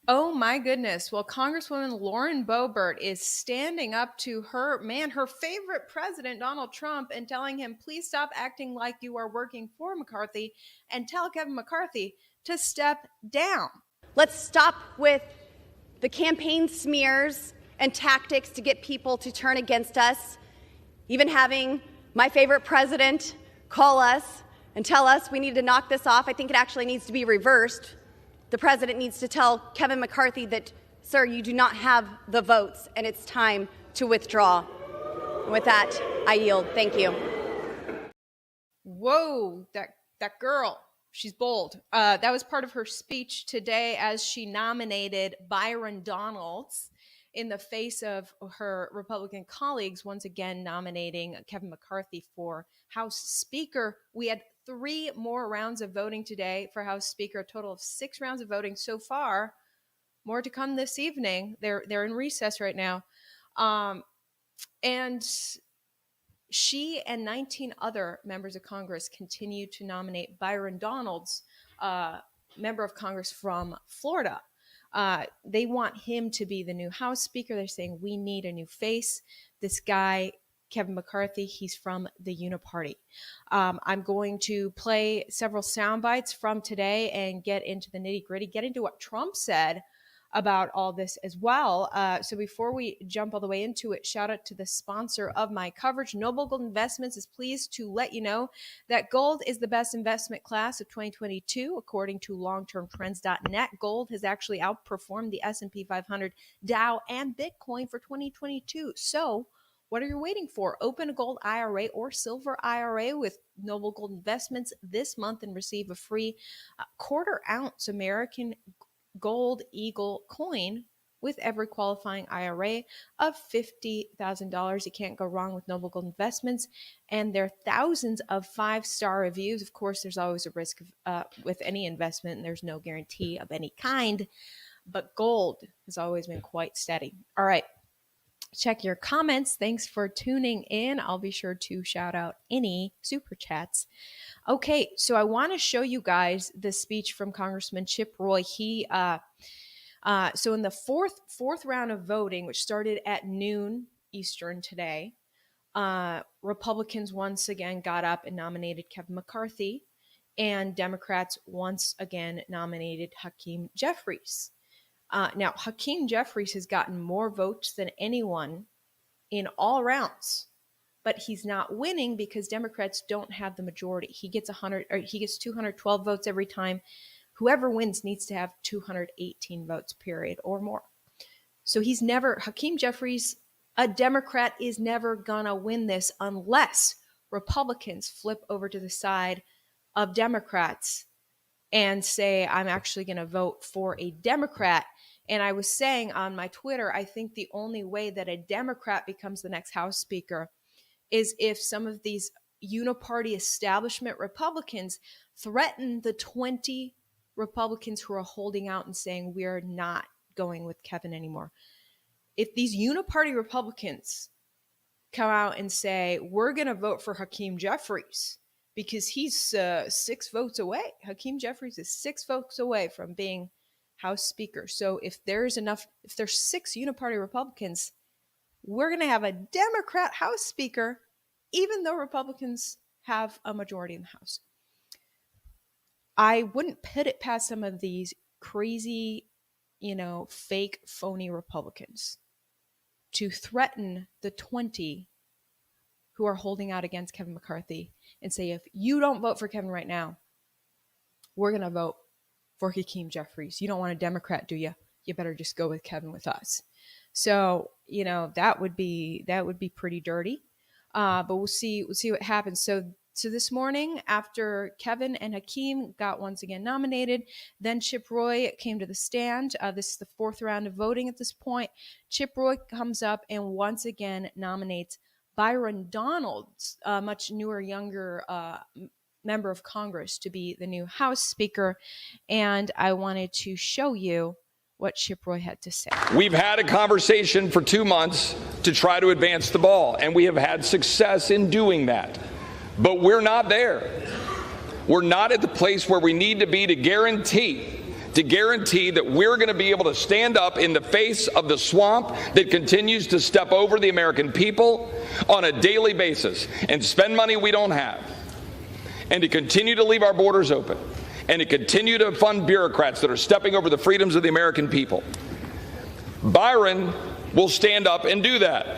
Oh my goodness. Well, Congresswoman Lauren Boebert is standing up to her favorite president, Donald Trump, and telling him, please stop acting like you are working for McCarthy and tell Kevin McCarthy to step down. Let's stop with the campaign smears and tactics to get people to turn against us, even having my favorite president call us and tell us we need to knock this off. I think it actually needs to be reversed. The president needs to tell Kevin McCarthy that, sir, you do not have the votes and it's time to withdraw. And with that, I yield. Thank you. Whoa, that girl. She's bold. That was part of her speech today as she nominated Byron Donalds in the face of her Republican colleagues, once again nominating Kevin McCarthy for House Speaker. We had 3 more rounds of voting today for House Speaker, a total of 6 rounds of voting so far. More to come this evening. They're in recess right now. And she and 19 other members of Congress continue to nominate Byron Donalds, member of Congress from Florida. They want him to be the new House Speaker. They're saying we need a new face. This guy, Kevin McCarthy, he's from the Uniparty. I'm going to play several sound bites from today and get into the nitty gritty, get into what Trump said about all this as well. So before we jump all the way into it, shout out to the sponsor of my coverage. Noble Gold Investments is pleased to let you know that gold is the best investment class of 2022, according to longtermtrends.net. Gold has actually outperformed the S&P 500, Dow, and Bitcoin for 2022. So what are you waiting for? Open a gold IRA or silver IRA with Noble Gold Investments this month and receive a free quarter-ounce American Gold Eagle coin with every qualifying IRA of $50,000. You can't go wrong with Noble Gold Investments, and there are thousands of 5-star reviews. Of course, there's always a risk with any investment, and there's no guarantee of any kind, but gold has always been quite steady. All right. Check your comments. Thanks for tuning in. I'll be sure to shout out any super chats. Okay, so I want to show you guys the speech from Congressman Chip Roy. So in the fourth round of voting, which started at noon Eastern today, Republicans once again got up and nominated Kevin McCarthy, and Democrats once again nominated Hakeem Jeffries. Now, Hakeem Jeffries has gotten more votes than anyone in all rounds, but he's not winning because Democrats don't have the majority. He gets 212 votes every time. Whoever wins needs to have 218 votes, period, or more. So Hakeem Jeffries, a Democrat, is never gonna win this unless Republicans flip over to the side of Democrats and say, I'm actually going to vote for a Democrat. And I was saying on my Twitter, I think the only way that a Democrat becomes the next House Speaker is if some of these uniparty establishment Republicans threaten the 20 Republicans who are holding out and saying, we're not going with Kevin anymore. If these uniparty Republicans come out and say, we're going to vote for Hakeem Jeffries, because he's 6 votes away. Hakeem Jeffries is 6 votes away from being House Speaker. So if there's 6 uniparty Republicans, we're going to have a Democrat House Speaker, even though Republicans have a majority in the House. I wouldn't put it past some of these crazy, fake, phony Republicans to threaten the 20 who are holding out against Kevin McCarthy and say, if you don't vote for Kevin right now, we're going to vote for Hakeem Jeffries. You don't want a Democrat, do you? You better just go with Kevin with us. So, that would be pretty dirty. But we'll see what happens. So this morning, after Kevin and Hakeem got once again nominated, then Chip Roy came to the stand. This is the 4th round of voting at this point. Chip Roy comes up and once again nominates Byron Donalds, a much newer, younger member of Congress, to be the new House Speaker. And I wanted to show you what Chip Roy had to say. We've had a conversation for 2 months to try to advance the ball, and we have had success in doing that. But we're not there. We're not at the place where we need to be to guarantee to guarantee that we're going to be able to stand up in the face of the swamp that continues to step over the American people on a daily basis and spend money we don't have, and to continue to leave our borders open, and to continue to fund bureaucrats that are stepping over the freedoms of the American people. Byron will stand up and do that.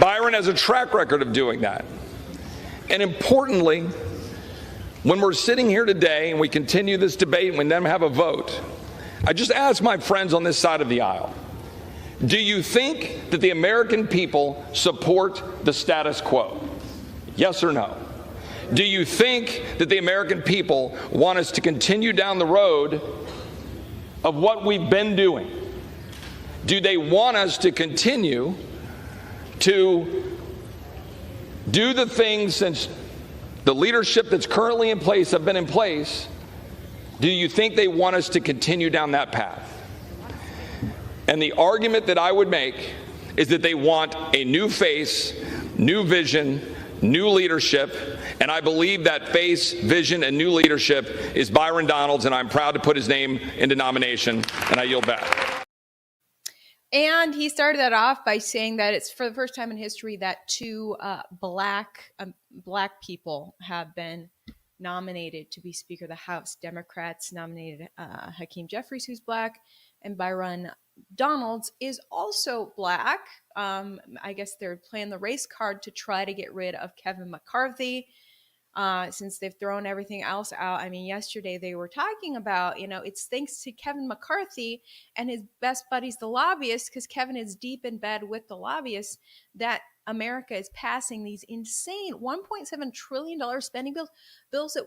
Byron has a track record of doing that. And importantly, when we're sitting here today and we continue this debate and we then have a vote, I just ask my friends on this side of the aisle, do you think that the American people support the status quo? Yes or no? Do you think that the American people want us to continue down the road of what we've been doing? Do they want us to continue to do the things since the leadership that's currently in place have been in place? Do you think they want us to continue down that path? And the argument that I would make is that they want a new face, new vision, new leadership, and I believe that face, vision, and new leadership is Byron Donalds, and I'm proud to put his name into nomination, and I yield back. And he started that off by saying that it's for the first time in history that two black people have been nominated to be Speaker of the House. Democrats nominated Hakeem Jeffries, who's black, and Byron Donalds is also black. I guess they're playing the race card to try to get rid of Kevin McCarthy since they've thrown everything else out. I mean, yesterday they were talking about, it's thanks to Kevin McCarthy and his best buddies, the lobbyists, because Kevin is deep in bed with the lobbyists, that America is passing these insane $1.7 trillion spending bills that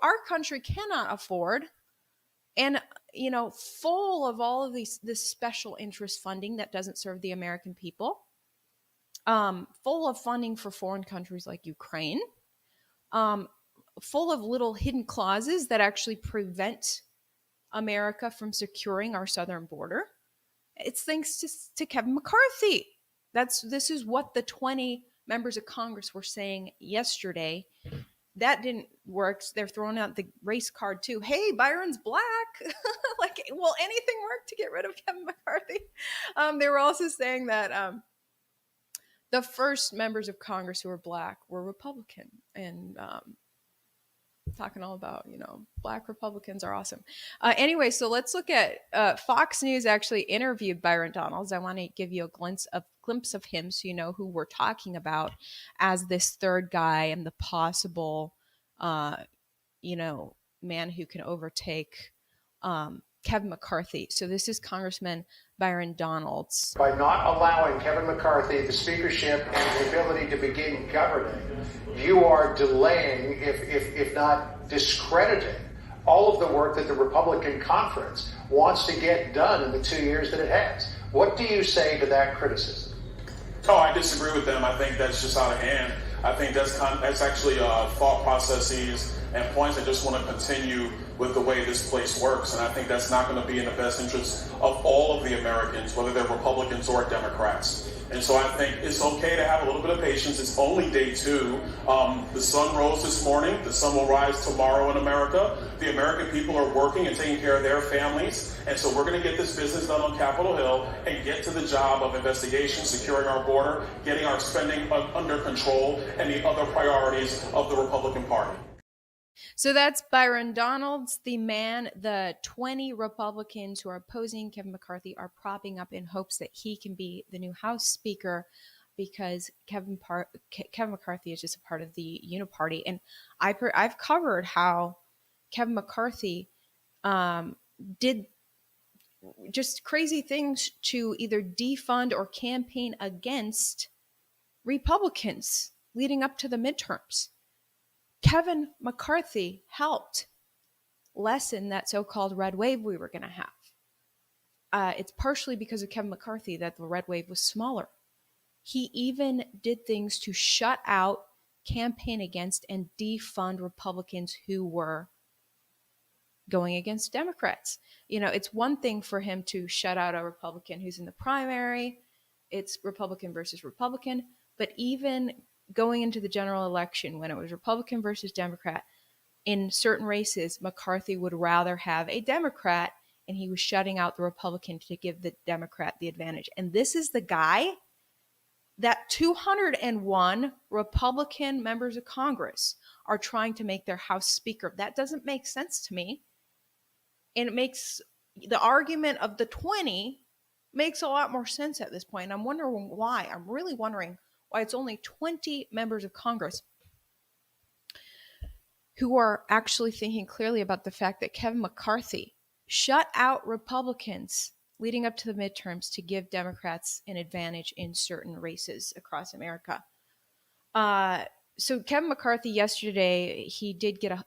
our country cannot afford. And, full of all of this special interest funding that doesn't serve the American people, full of funding for foreign countries like Ukraine, full of little hidden clauses that actually prevent America from securing our southern border. It's thanks to Kevin McCarthy. This is what the 20 members of Congress were saying yesterday. That didn't work. So they're throwing out the race card too. Hey, Byron's black. Will anything work to get rid of Kevin McCarthy? They were also saying that the first members of Congress who were black were Republican, and talking all about, black Republicans are awesome. Anyway, so let's look at Fox News actually interviewed Byron Donalds. I want to give you a glimpse of him so you know who we're talking about as this third guy and the possible, man who can overtake Kevin McCarthy. So this is Congressman Byron Donalds. By not allowing Kevin McCarthy the speakership and the ability to begin governing, you are delaying, if not discrediting, all of the work that the Republican conference wants to get done in the 2 years that it has. What do you say to that criticism? Oh, I disagree with them. I think that's just out of hand. I think that's actually thought processes and points that just want to continue with the way this place works. And I think that's not going to be in the best interest of all of the Americans, whether they're Republicans or Democrats. And so I think it's okay to have a little bit of patience. It's only day 2. The sun rose this morning. The sun will rise tomorrow in America. The American people are working and taking care of their families. And so we're going to get this business done on Capitol Hill and get to the job of investigation, securing our border, getting our spending under control, and the other priorities of the Republican Party. So that's Byron Donalds, the man the 20 Republicans who are opposing Kevin McCarthy are propping up in hopes that he can be the new House Speaker, because Kevin McCarthy is just a part of the Uniparty. And I've covered how Kevin McCarthy did just crazy things to either defund or campaign against Republicans leading up to the midterms. Kevin McCarthy helped lessen that so-called red wave we were going to have. It's partially because of Kevin McCarthy that the red wave was smaller. He even did things to shut out, campaign against, and defund Republicans who were going against Democrats. It's one thing for him to shut out a Republican who's in the primary. It's Republican versus Republican. But even going into the general election, when it was Republican versus Democrat, in certain races, McCarthy would rather have a Democrat, and he was shutting out the Republican to give the Democrat the advantage. And this is the guy that 201 Republican members of Congress are trying to make their House Speaker. That doesn't make sense to me. And it makes the argument of the 20 makes a lot more sense at this point. And I'm wondering why. I'm really wondering why it's only 20 members of Congress who are actually thinking clearly about the fact that Kevin McCarthy shut out Republicans leading up to the midterms to give Democrats an advantage in certain races across America. So Kevin McCarthy yesterday, he did get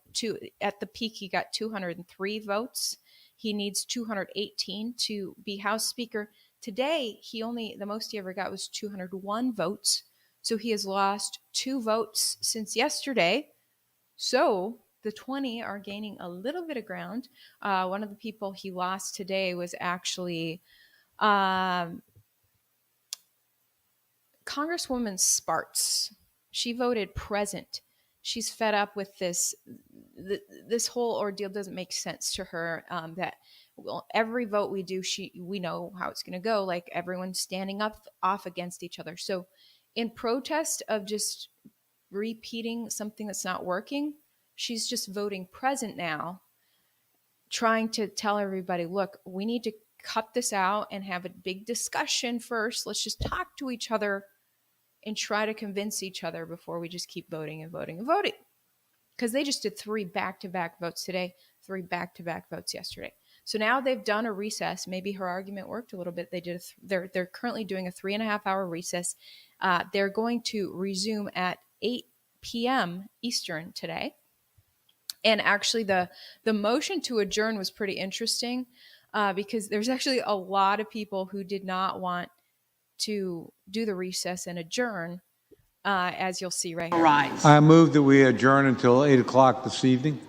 at the peak, he got 203 votes. He needs 218 to be House Speaker. Today, the most he ever got was 201 votes. So he has lost 2 votes since yesterday. So the 20 are gaining a little bit of ground. One of the people he lost today was actually Congresswoman Spartz. She voted present. She's fed up with this. This whole ordeal doesn't make sense to her. That every vote we do, we know how it's going to go. Like everyone's standing up off against each other. So, in protest of just repeating something that's not working, she's just voting present now, trying to tell everybody, look, we need to cut this out and have a big discussion first. Let's just talk to each other and try to convince each other before we just keep voting and voting and voting. Because they just did 3 back-to-back votes today, 3 back-to-back votes yesterday. So now they've done a recess. Maybe her argument worked a little bit. They're currently doing a 3.5-hour recess. They're going to resume at 8 p.m. Eastern today. And actually, the motion to adjourn was pretty interesting because there's actually a lot of people who did not want to do the recess and adjourn, as you'll see right here. Rise. I move that we adjourn until 8 o'clock this evening.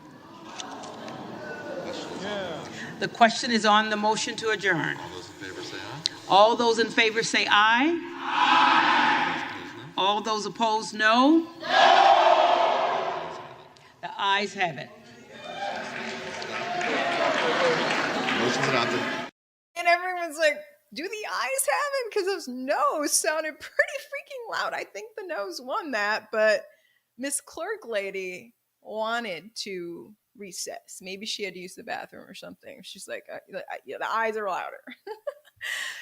The question is on the motion to adjourn. All those in favor say aye. All those in favor say aye. Aye. All those opposed, no. No. The ayes have it. Motion's adopted. And everyone's like, do the ayes have it? Because those no's sounded pretty freaking loud. I think the no's won that, but Miss Clerk Lady wanted to recess. Maybe she had to use the bathroom or something. She's like, yeah, the ayes are louder.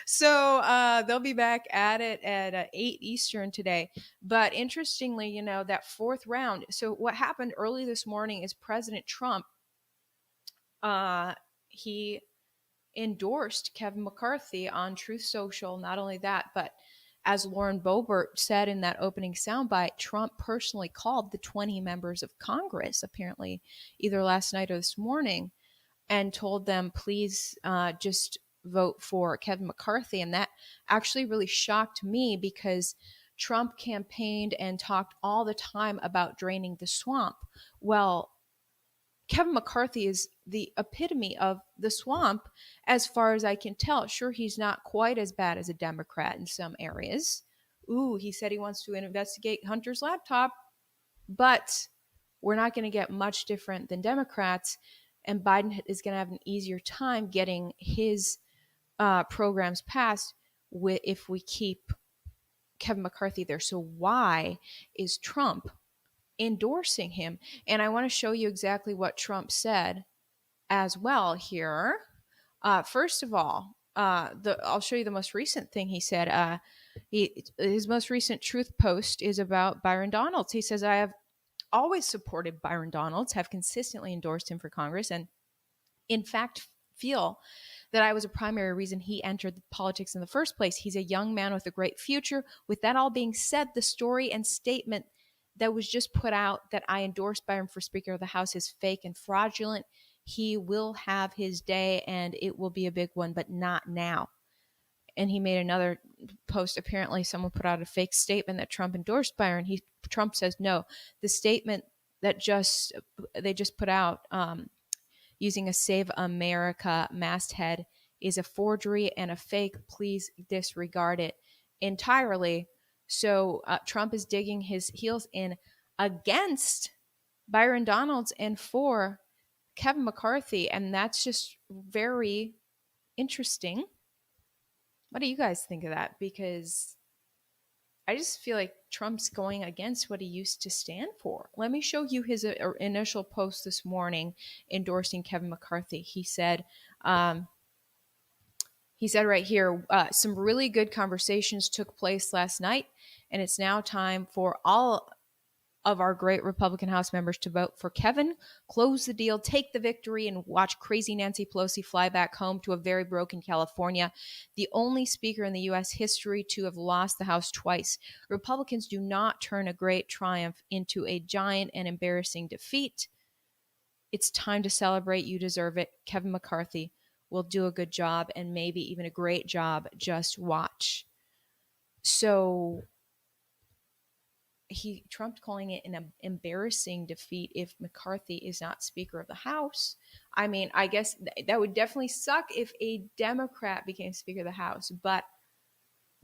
So they'll be back at it at 8 Eastern today. But interestingly, that 4th round. So what happened early this morning is President Trump, he endorsed Kevin McCarthy on Truth Social. Not only that, but as Lauren Boebert said in that opening soundbite, Trump personally called the 20 members of Congress, apparently either last night or this morning, and told them, please just vote for Kevin McCarthy. And that actually really shocked me because Trump campaigned and talked all the time about draining the swamp. Well, Kevin McCarthy is the epitome of the swamp as far as I can tell. Sure, he's not quite as bad as a Democrat in some areas. Ooh, he said he wants to investigate Hunter's laptop, but we're not going to get much different than Democrats, and Biden is going to have an easier time getting his programs passed if we keep Kevin McCarthy there. So why is Trump endorsing him? And I want to show you exactly what Trump said as well here. First of all, I'll show you the most recent thing he said. His most recent truth post is about Byron Donalds. He says, I have always supported Byron Donalds, have consistently endorsed him for Congress, and in fact feel that I was a primary reason he entered politics in the first place. He's a young man with a great future. With that all being said, the story and statement that was just put out that I endorsed Byron for Speaker of the House is fake and fraudulent. He will have his day and it will be a big one, but not now. And he made another post. Apparently someone put out a fake statement that Trump endorsed Byron. Trump says, no, the statement that they just put out using a Save America masthead is a forgery and a fake. Please disregard it entirely. So Trump is digging his heels in against Byron Donalds and for Kevin McCarthy. And that's just very interesting. What do you guys think of that? Because I just feel like Trump's going against what he used to stand for. Let me show you his initial post this morning endorsing Kevin McCarthy. He said right here, some really good conversations took place last night, and it's now time for all of our great Republican House members to vote for Kevin, close the deal, take the victory, and watch crazy Nancy Pelosi fly back home to a very broken California, the only speaker in the U.S. history to have lost the House twice. Republicans do not turn a great triumph into a giant and embarrassing defeat. It's time to celebrate. You deserve it. Kevin McCarthy will do a good job and maybe even a great job. Just watch. So Trump calling it an embarrassing defeat if McCarthy is not Speaker of the House. I mean, I guess that would definitely suck if a Democrat became Speaker of the House, but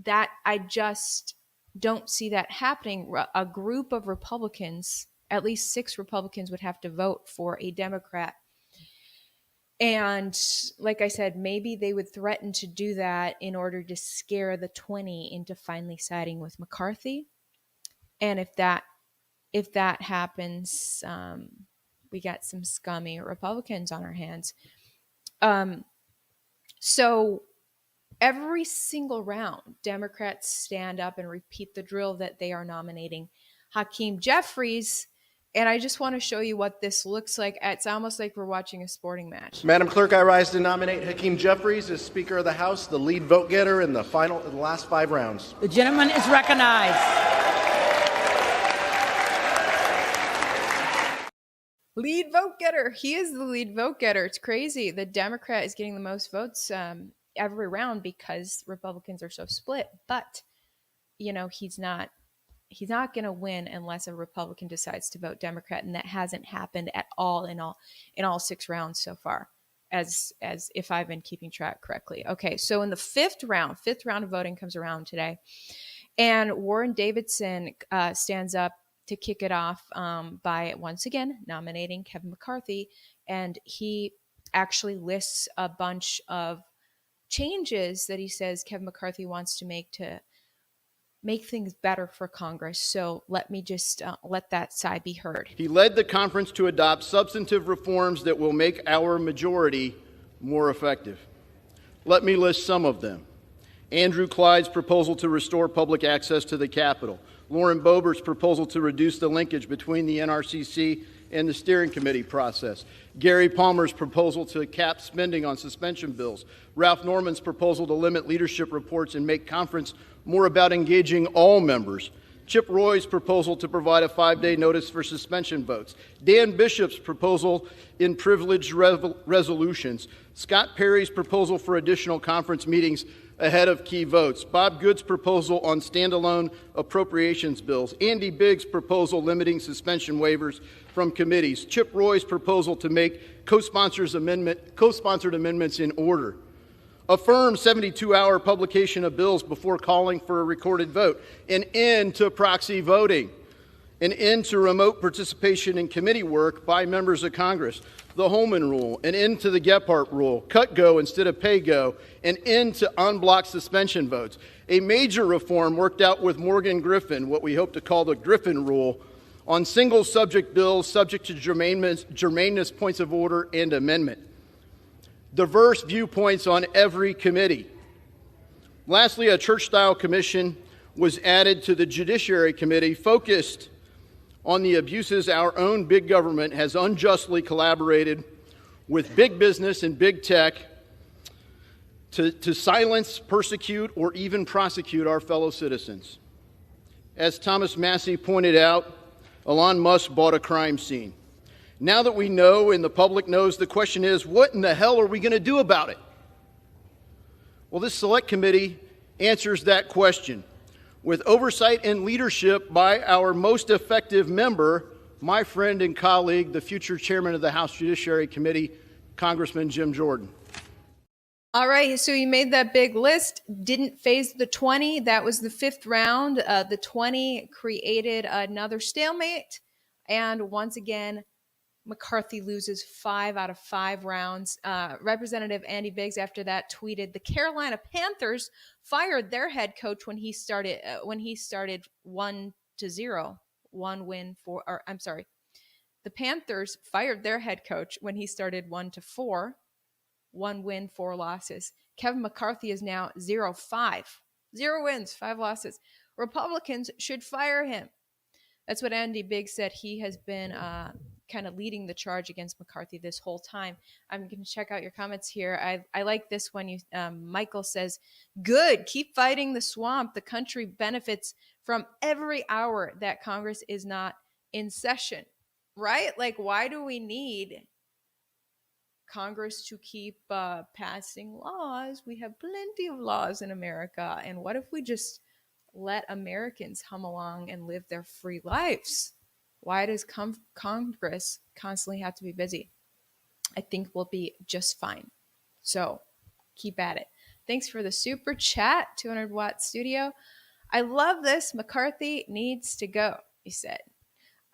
that I just don't see that happening. A group of Republicans, at least 6 Republicans, would have to vote for a Democrat. And like I said, maybe they would threaten to do that in order to scare the 20 into finally siding with McCarthy. And if that happens, we got some scummy Republicans on our hands. So every single round, Democrats stand up and repeat the drill that they are nominating Hakeem Jeffries. And I just want to show you what this looks like. It's almost like we're watching a sporting match. Madam Clerk, I rise to nominate Hakeem Jeffries as Speaker of the House, the lead vote getter in the last 5 rounds. The gentleman is recognized. Lead vote getter. He is the lead vote getter. It's crazy. The Democrat is getting the most votes every round because Republicans are so split. But, you know, he's not going to win unless a Republican decides to vote Democrat. And that hasn't happened at all in all 6 rounds so far, as if I've been keeping track correctly. Okay, so in the fifth round of voting comes around today. And Warren Davidson stands up to kick it off by once again nominating Kevin McCarthy. And he actually lists a bunch of changes that he says Kevin McCarthy wants to make things better for Congress. So let me just let that side be heard. He led the conference to adopt substantive reforms that will make our majority more effective. Let me list some of them. Andrew Clyde's proposal to restore public access to the Capitol. Lauren Boebert's proposal to reduce the linkage between the NRCC and the steering committee process. Gary Palmer's proposal to cap spending on suspension bills. Ralph Norman's proposal to limit leadership reports and make conference more about engaging all members. Chip Roy's proposal to provide a 5-day notice for suspension votes. Dan Bishop's proposal in privileged resolutions. Scott Perry's proposal for additional conference meetings ahead of key votes. Bob Good's proposal on standalone appropriations bills. Andy Biggs' proposal limiting suspension waivers from committees. Chip Roy's proposal to make co-sponsored amendments in order. Affirm 72-hour publication of bills before calling for a recorded vote. An end to proxy voting. An end to remote participation in committee work by members of Congress. The Holman Rule. An end to the Gephardt Rule. Cut go instead of pay go. An end to unblocked suspension votes. A major reform worked out with Morgan Griffin, what we hope to call the Griffin Rule, on single subject bills subject to germaneness, points of order, and amendment. Diverse viewpoints on every committee. Lastly, a church-style commission was added to the Judiciary Committee focused on the abuses our own big government has unjustly collaborated with big business and big tech to silence, persecute, or even prosecute our fellow citizens. As Thomas Massey pointed out, Elon Musk bought a crime scene. Now that we know and the public knows, the question is, what in the hell are we going to do about it? Well, this select committee answers that question with oversight and leadership by our most effective member, my friend and colleague, the future chairman of the House Judiciary Committee, Congressman Jim Jordan. All right, so you made that big list, didn't phase the 20. That was the fifth round. The 20 created another stalemate. And once again, McCarthy loses 5 out of 5 rounds. Representative Andy Biggs, after that, tweeted, "The Carolina Panthers fired their head coach when he started 1-0, one win for. Or I'm sorry, the Panthers fired their head coach when he started 1-4, 1 win, 4 losses. Kevin McCarthy is now 0-5, 0 wins, 5 losses. Republicans should fire him." That's what Andy Biggs said. He has been kind of leading the charge against McCarthy this whole time. I'm going to check out your comments here. I like this one. Michael says, "Good, keep fighting the swamp. The country benefits from every hour that Congress is not in session." Right? Like, why do we need Congress to keep passing laws? We have plenty of laws in America. And what if we just let Americans hum along and live their free lives? Why does Congress constantly have to be busy? I think we'll be just fine. So keep at it. Thanks for the super chat, 200 Watt Studio. I love this. McCarthy needs to go, he said.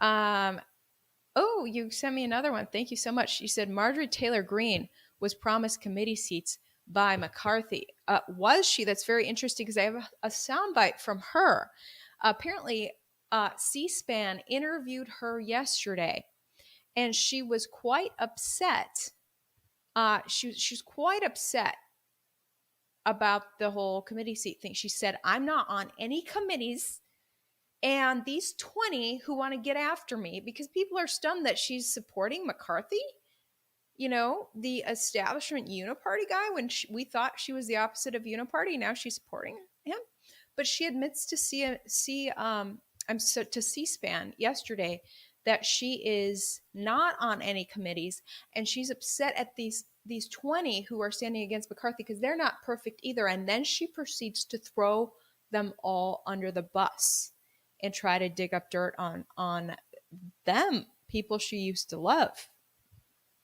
Oh, you sent me another one. Thank you so much. You said Marjorie Taylor Greene was promised committee seats by McCarthy. Was she? That's very interesting because I have a soundbite from her. Apparently, C-SPAN interviewed her yesterday, and she was quite upset. She's quite upset about the whole committee seat thing. She said, "I'm not on any committees, and these 20 who want to get after me," because people are stunned that she's supporting McCarthy, the establishment uniparty guy, when we thought she was the opposite of uniparty. Now she's supporting him. But she admits to C-SPAN yesterday that she is not on any committees, and she's upset at these 20 who are standing against McCarthy because they're not perfect either. And then she proceeds to throw them all under the bus and try to dig up dirt on them, people she used to love.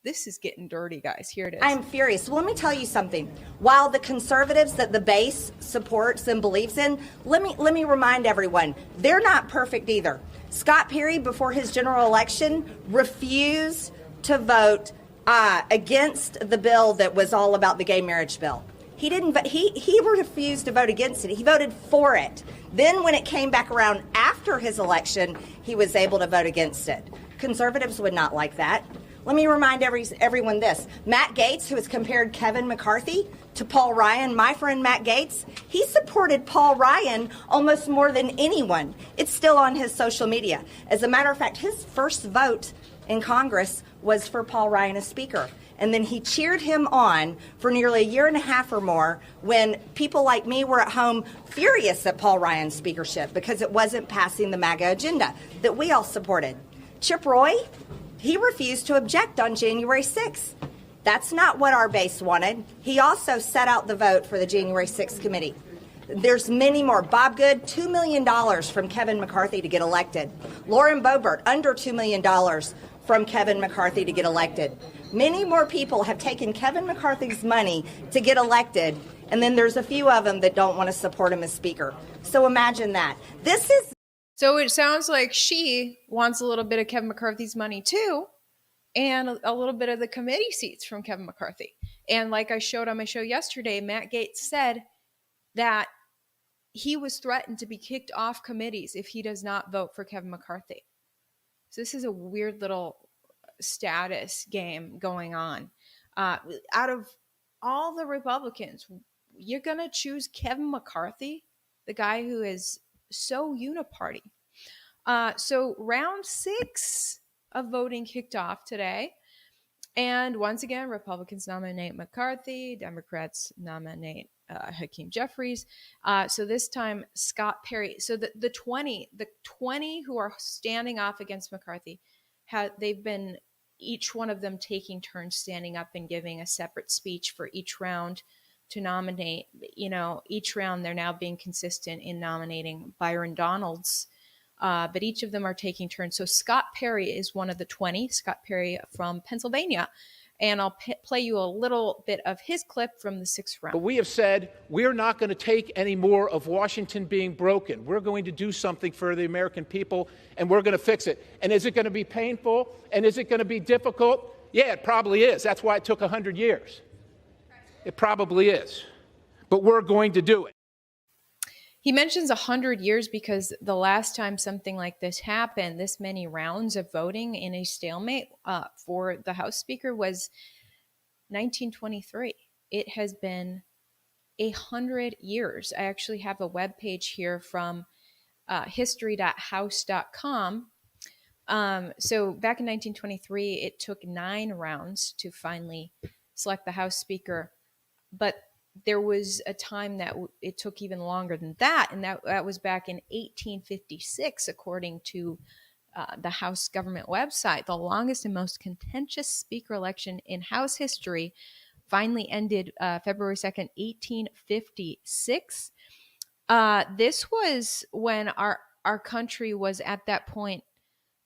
This is getting dirty, guys. Here it is. I'm furious. Well, let me tell you something. While the conservatives that the base supports and believes in, let me remind everyone, they're not perfect either. Scott Perry, before his general election, refused to vote against the bill that was all about the gay marriage bill. He didn't. He refused to vote against it. He voted for it. Then, when it came back around after his election, he was able to vote against it. Conservatives would not like that. Let me remind everyone this. Matt Gaetz, who has compared Kevin McCarthy to Paul Ryan, my friend Matt Gaetz, he supported Paul Ryan almost more than anyone. It's still on his social media. As a matter of fact, his first vote in Congress was for Paul Ryan as Speaker. And then he cheered him on for nearly a year and a half or more when people like me were at home furious at Paul Ryan's speakership because it wasn't passing the MAGA agenda that we all supported. Chip Roy, he refused to object on January 6th. That's not what our base wanted. He also set out the vote for the January 6th committee. There's many more. Bob Good, $2 million from Kevin McCarthy to get elected. Lauren Boebert, under $2 million from Kevin McCarthy to get elected. Many more people have taken Kevin McCarthy's money to get elected, and then there's a few of them that don't want to support him as Speaker. So imagine that. So it sounds like she wants a little bit of Kevin McCarthy's money too, and a little bit of the committee seats from Kevin McCarthy. And like I showed on my show yesterday, Matt Gaetz said that he was threatened to be kicked off committees if he does not vote for Kevin McCarthy. So this is a weird little status game going on. Out of all the Republicans, you're going to choose Kevin McCarthy, the guy who is so uniparty. So round 6 of voting kicked off today. And once again, Republicans nominate McCarthy, Democrats nominate Hakeem Jeffries. So this time, Scott Perry. So the 20 who are standing off against McCarthy, they've been, each one of them taking turns standing up and giving a separate speech for each round to nominate. Each round they're now being consistent in nominating Byron Donalds. But each of them are taking turns. So Scott Perry is one of the 20, Scott Perry from Pennsylvania. And I'll play you a little bit of his clip from the 6th round. But we have said we're not going to take any more of Washington being broken. We're going to do something for the American people, and we're going to fix it. And is it going to be painful? And is it going to be difficult? Yeah, it probably is. That's why it took 100 years. It probably is. But we're going to do it. He mentions 100 years because the last time something like this happened, this many rounds of voting in a stalemate for the House Speaker, was 1923. It has been 100 years. I actually have a webpage here from history.house.com. So back in 1923, it took 9 rounds to finally select the House Speaker, but there was a time that it took even longer than that, and that was back in 1856, according to the House government website. The longest and most contentious speaker election in House history finally ended February 2nd, 1856. This was when our country was at that point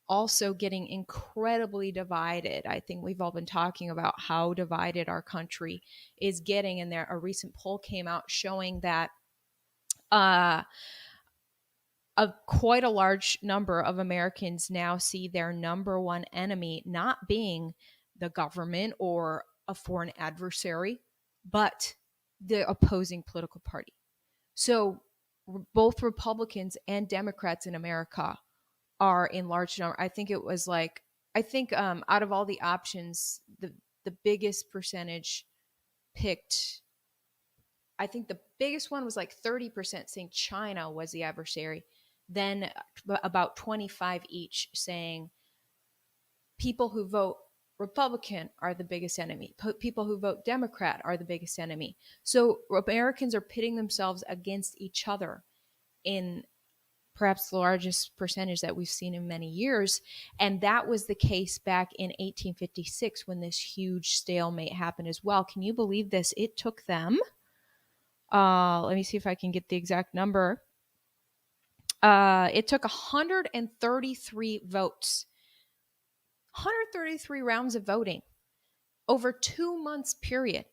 also getting incredibly divided. I think we've all been talking about how divided our country is getting, and a recent poll came out showing that quite a large number of Americans now see their number one enemy not being the government or a foreign adversary, but the opposing political party. So both Republicans and Democrats in America are in large number. I think it was like, out of all the options, the biggest percentage picked, I think the biggest one was like 30% saying China was the adversary. Then about 25 each saying people who vote Republican are the biggest enemy. People who vote Democrat are the biggest enemy. So Americans are pitting themselves against each other in perhaps the largest percentage that we've seen in many years. And that was the case back in 1856 when this huge stalemate happened as well. Can you believe this? It took them, let me see if I can get the exact number. It took 133 votes, 133 rounds of voting over 2 months period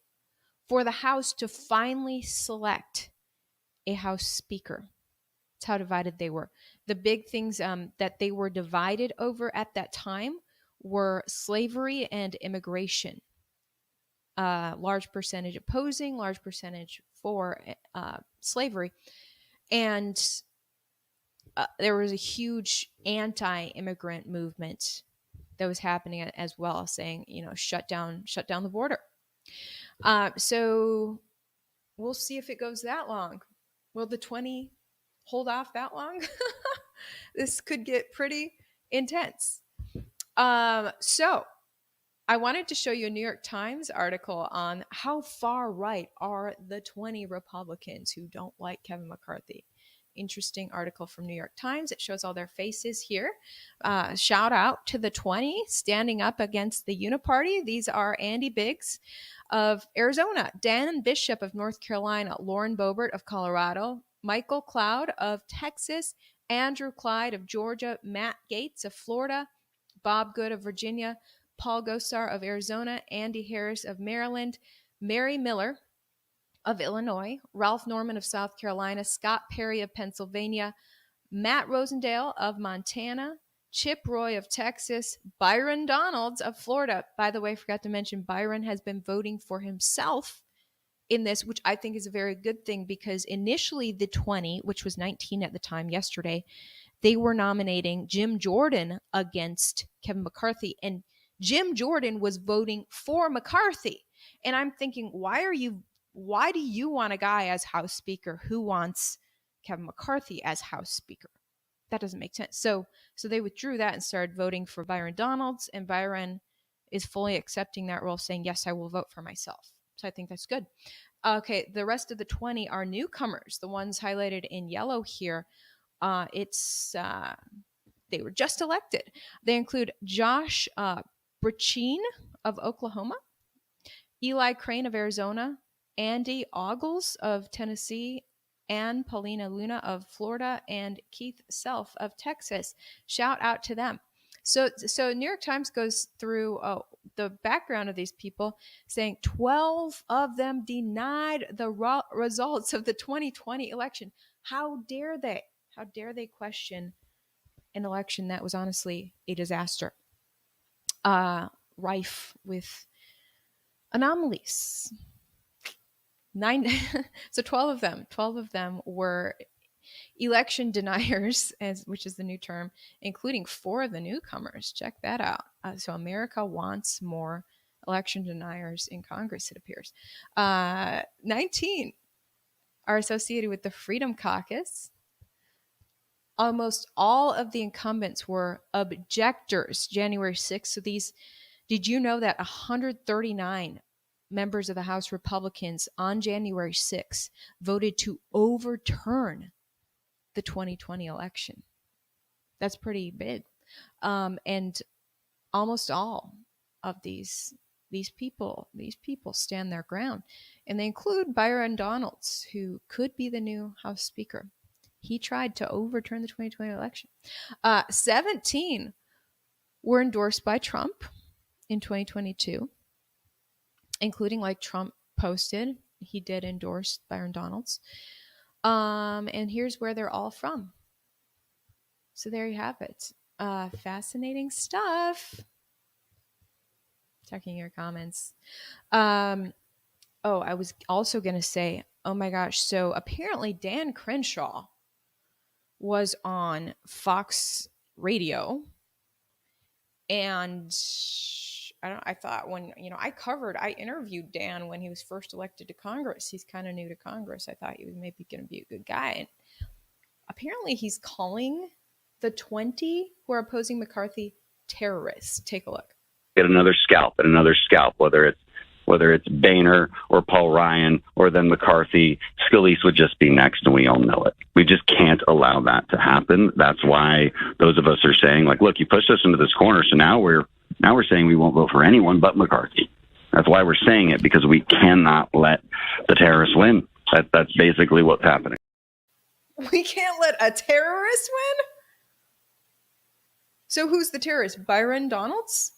for the House to finally select a House Speaker. That's how divided they were. The big things that they were divided over at that time were slavery and immigration. Large percentage opposing, large percentage for slavery. And there was a huge anti-immigrant movement that was happening as well, saying, shut down the border. So we'll see if it goes that long. Will the 20 hold off that long? This could get pretty intense. So I wanted to show you a New York Times article on how far right are the 20 Republicans who don't like Kevin McCarthy. Interesting article from New York Times. It shows all their faces here. Shout out to the 20 standing up against the Uniparty. These are Andy Biggs of Arizona, Dan Bishop of North Carolina, Lauren Boebert of Colorado, Michael Cloud of Texas, Andrew Clyde of Georgia, Matt Gaetz of Florida, Bob Good of Virginia, Paul Gosar of Arizona, Andy Harris of Maryland, Mary Miller of Illinois, Ralph Norman of South Carolina, Scott Perry of Pennsylvania, Matt Rosendale of Montana, Chip Roy of Texas, Byron Donalds of Florida. By the way, I forgot to mention Byron has been voting for himself in this, which I think is a very good thing, because initially the 20, which was 19 at the time yesterday, they were nominating Jim Jordan against Kevin McCarthy, and Jim Jordan was voting for McCarthy. And I'm thinking, why do you want a guy as House Speaker who wants Kevin McCarthy as House Speaker? That doesn't make sense. So they withdrew that and started voting for Byron Donalds, and Byron is fully accepting that role, saying, yes, I will vote for myself. So I think that's good. Okay, the rest of the 20 are newcomers, the ones highlighted in yellow here. They were just elected. They include Josh Brecheen of Oklahoma, Eli Crane of Arizona, Andy Ogles of Tennessee, Ann Paulina Luna of Florida, and Keith Self of Texas. Shout out to them. So New York Times goes through the background of these people, saying 12 of them denied the results of the 2020 election. How dare they? How dare they question an election that was honestly a disaster, rife with anomalies. So 12 of them were election deniers, which is the new term, including 4 of the newcomers. Check that out. So America wants more election deniers in Congress, it appears. 19 are associated with the Freedom Caucus. Almost all of the incumbents were objectors January 6th. So did you know that 139 members of the House Republicans on January 6th voted to overturn the 2020 election? That's pretty big. And almost all of these people stand their ground. And they include Byron Donalds, who could be the new House Speaker. He tried to overturn the 2020 election. 17 were endorsed by Trump in 2022, including, like Trump posted, he did endorse Byron Donalds. And here's where they're all from. So there you have it. Fascinating stuff. Checking your comments. I was also going to say, oh my gosh. So apparently Dan Crenshaw was on Fox Radio, and I thought when, I interviewed Dan when he was first elected to Congress. He's kind of new to Congress. I thought he was maybe going to be a good guy. And apparently he's calling the 20 who are opposing McCarthy terrorists. Take a look. Get another scalp, whether it's Boehner or Paul Ryan or then McCarthy. Scalise would just be next, and we all know it. We just can't allow that to happen. That's why those of us are saying, like, look, you pushed us into this corner, so now we're saying we won't vote for anyone but McCarthy. That's why we're saying it, because we cannot let the terrorists win. That's basically what's happening. We can't let a terrorist win? So who's the terrorist? Byron Donalds?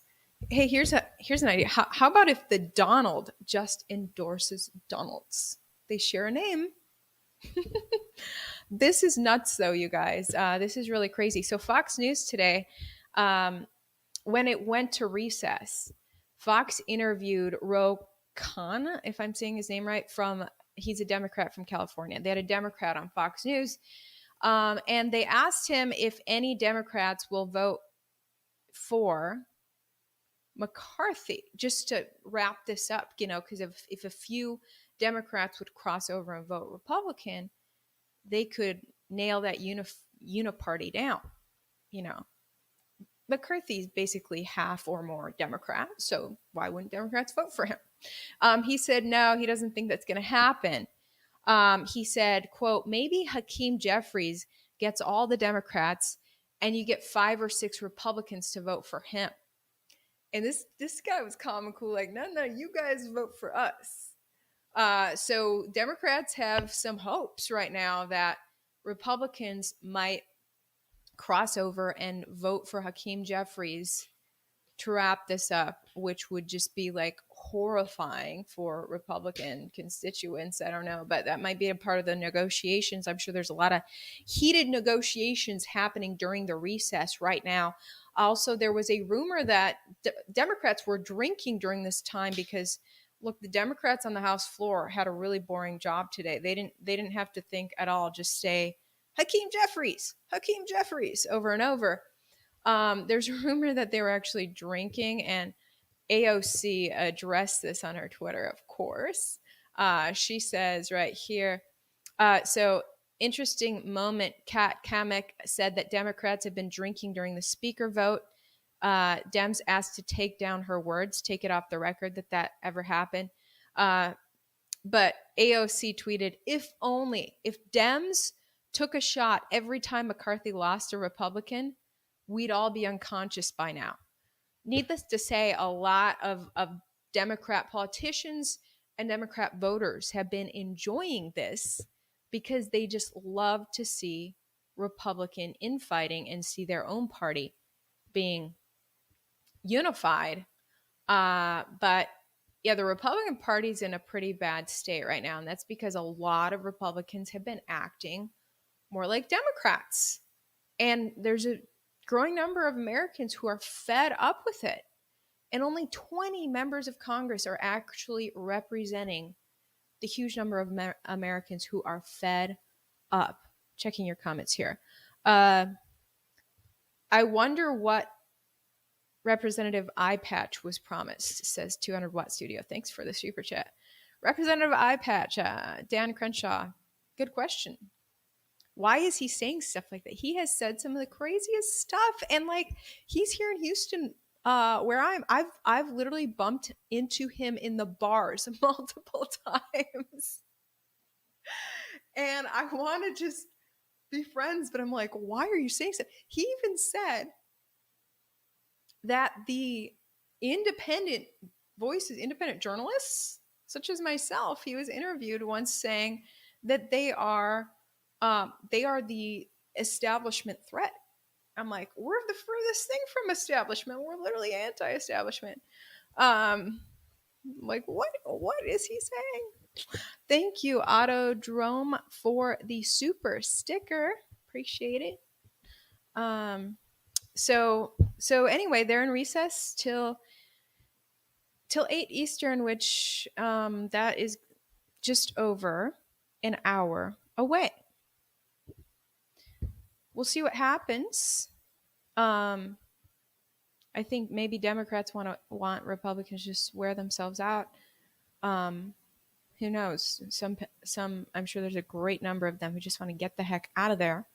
Hey, here's an idea. How about if the Donald just endorses Donalds? They share a name. This is nuts, though, you guys. This is really crazy. So Fox News today, when it went to recess, Fox interviewed Ro Khanna, if I'm saying his name right, he's a Democrat from California. They had a Democrat on Fox News, and they asked him if any Democrats will vote for McCarthy, just to wrap this up, because if a few Democrats would cross over and vote Republican, they could nail that uniparty down. McCarthy's basically half or more Democrat, so why wouldn't Democrats vote for him? He said no, he doesn't think that's going to happen. He said, quote, maybe Hakeem Jeffries gets all the Democrats and you get 5 or 6 Republicans to vote for him. And this guy was calm and cool, like, no, you guys vote for us. So Democrats have some hopes right now that Republicans might cross over and vote for Hakeem Jeffries to wrap this up, which would just be like horrifying for Republican constituents. I don't know, but that might be a part of the negotiations. I'm sure there's a lot of heated negotiations happening during the recess right now. Also, there was a rumor that Democrats were drinking during this time because, look, the Democrats on the House floor had a really boring job today. They didn't have to think at all, just say Hakeem Jeffries over and over. There's a rumor that they were actually drinking, and AOC addressed this on her Twitter, of course. She says right here, so interesting moment. Kat Kamek said that Democrats have been drinking during the speaker vote. Dems asked to take down her words, take it off the record that ever happened. But AOC tweeted, if Dems took a shot every time McCarthy lost a Republican, we'd all be unconscious by now. Needless to say, a lot of Democrat politicians and Democrat voters have been enjoying this because they just love to see Republican infighting and see their own party being unified But yeah, the Republican Party's in a pretty bad state right now. And that's because a lot of Republicans have been acting more like Democrats. And there's a growing number of Americans who are fed up with it. And only 20 members of Congress are actually representing the huge number of Americans who are fed up. Checking your comments here. I wonder what Representative Eye Patch was promised, says 200 Watt Studio. Thanks for the super chat. Representative Eye Patch, Dan Crenshaw. Good question. Why is he saying stuff like that? He has said some of the craziest stuff, and like he's here in Houston, where I've literally bumped into him in the bars multiple times, and I want to just be friends, but I'm like, why are you saying stuff? He even said that the independent voices, independent journalists, such as myself, he was interviewed once saying that they are the establishment threat. I'm like, we're the furthest thing from establishment. We're literally anti-establishment. Like, what is he saying? Thank you, Autodrome, for the super sticker. Appreciate it. So anyway, they're in recess till 8 Eastern, which that is just over an hour away. We'll see what happens. I think maybe Democrats want Republicans to just wear themselves out. Who knows? Some I'm sure there's a great number of them who just want to get the heck out of there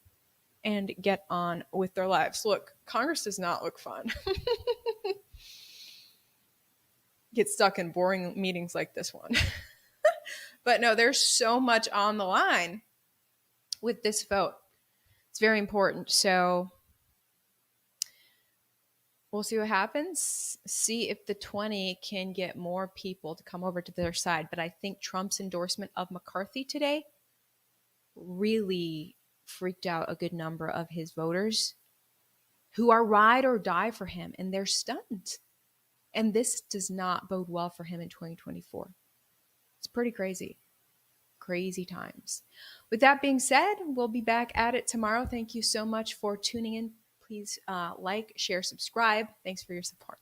and get on with their lives. Look, Congress does not look fun. Get stuck in boring meetings like this one. But no, there's so much on the line with this vote. It's very important. So we'll see what happens. See if the 20 can get more people to come over to their side. But I think Trump's endorsement of McCarthy today really freaked out a good number of his voters who are ride or die for him, and they're stunned. And this does not bode well for him in 2024. It's pretty crazy. Crazy times. With that being said, we'll be back at it tomorrow. Thank you so much for tuning in. Please like, share, subscribe. Thanks for your support.